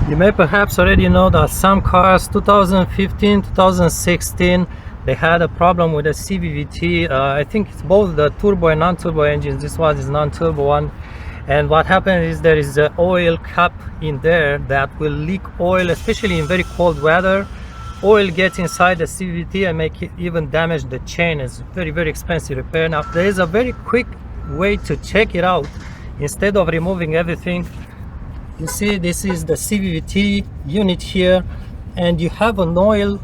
You may perhaps already know that some cars 2015, 2016, they had a problem with the CVVT. I think it's both the turbo and non-turbo engines. This one is non-turbo one. And what happened is there is an oil cap in there that will leak oil, especially in very cold weather. Oil gets inside the CVVT and make it even damage the chain. It's very, very expensive repair. Now, there is a very quick way to check it out. Instead of removing everything, you see this is the CVVT unit here, and you have an oil.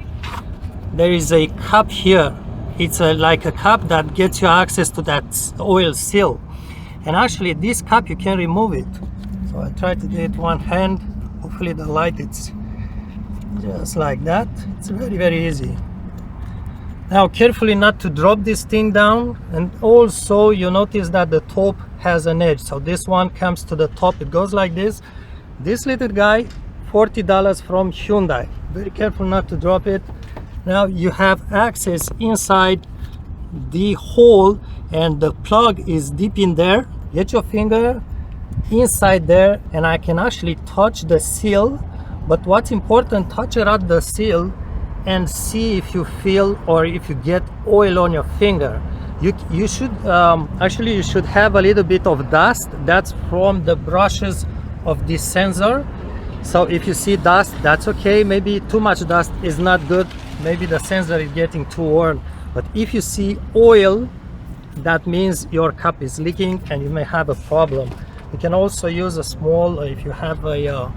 There is a cap here. It's like a cap that gets you access to that oil seal. And actually this cap, you can remove it. So I try to do it one hand. Hopefully the light, it's just like that. It's very, very easy. Now carefully not to drop this thing down, and also you notice that the top has an edge. So this one comes to the top, it goes like this. This little guy, $40 from Hyundai. Very careful not to drop it. Now you have access inside the hole, and the plug is deep in there. Get your finger inside there, and I can actually touch the seal. But what's important, touch around the seal and see if you feel or if you get oil on your finger. You should actually you should have a little bit of dust. That's from the brushes of this sensor. So if you see dust, that's okay. Maybe too much dust is not good. Maybe the sensor is getting too worn. But if you see oil, that means your cap is leaking and you may have a problem. You can also use a small, if you have a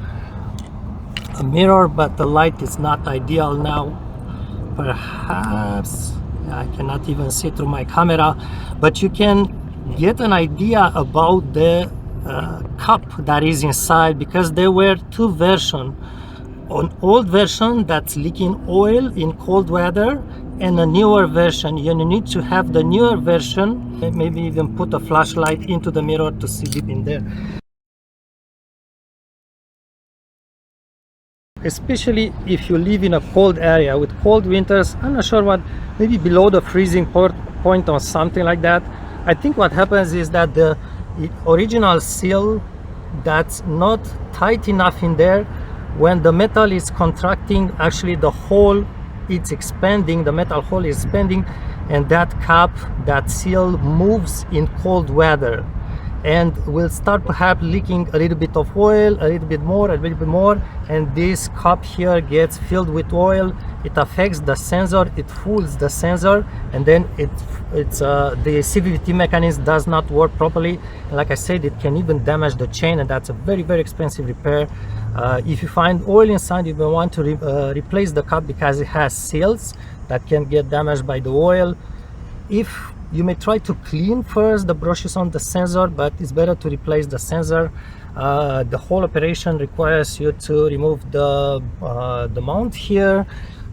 mirror, but the light is not ideal now. Perhaps I cannot even see through my camera, but you can get an idea about the cup that is inside, because there were two versions. An old version that's leaking oil in cold weather, and a newer version. You need to have the newer version. Maybe even put a flashlight into the mirror to see deep in there. Especially if you live in a cold area with cold winters, I'm not sure what, maybe below the freezing point or something like that. I think what happens is that the original seal that's not tight enough in there, when the metal is contracting, actually the hole, it's expanding, the metal hole is expanding, and that cap, that seal moves in cold weather and will start perhaps leaking a little bit of oil, a little bit more, and this cup here gets filled with oil. It affects the sensor, it fools the sensor, and then the CVVT mechanism does not work properly. And like I said, it can even damage the chain, and that's a very, very expensive repair. If you find oil inside, you may want to replace the cup because it has seals that can get damaged by the oil. If you may try to clean first the brushes on the sensor, but it's better to replace the sensor. The whole operation requires you to remove the mount here.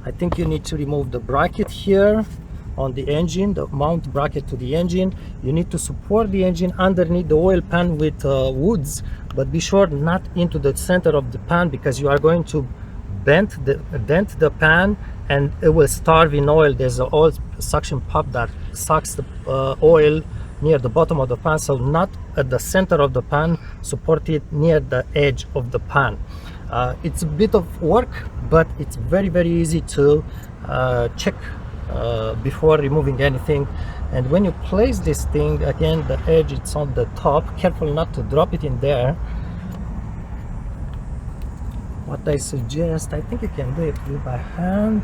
I think you need to remove the bracket here on the engine, the mount bracket to the engine. You need to support the engine underneath the oil pan with woods, but be sure not into the center of the pan, because you are going to dent the pan and it will starve in oil. There's an oil suction pump that sucks the oil near the bottom of the pan, so not at the center of the pan, support it near the edge of the pan. It's a bit of work, but it's very, very easy to check before removing anything. And when you place this thing, again, the edge, it's on the top. Careful not to drop it in there. What I suggest, I think you can do it by hand.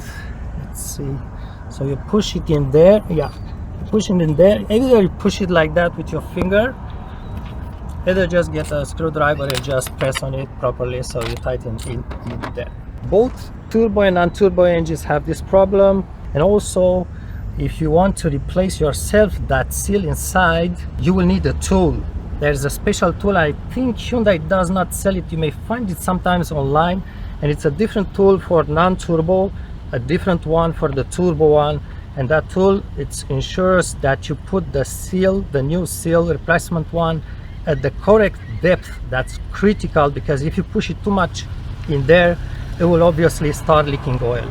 Let's see. So you push it in there. Yeah, push it in there. Either you push it like that with your finger, either just get a screwdriver and just press on it properly so you tighten it in there. Both turbo and non-turbo engines have this problem. And also, if you want to replace yourself that seal inside, you will need a tool. There's a special tool. I think Hyundai does not sell it. You may find it sometimes online, and it's a different tool for non-turbo, a different one for the turbo one. And that tool, it ensures that you put the seal, the new seal replacement one, at the correct depth. That's critical, because if you push it too much in there, it will obviously start leaking oil.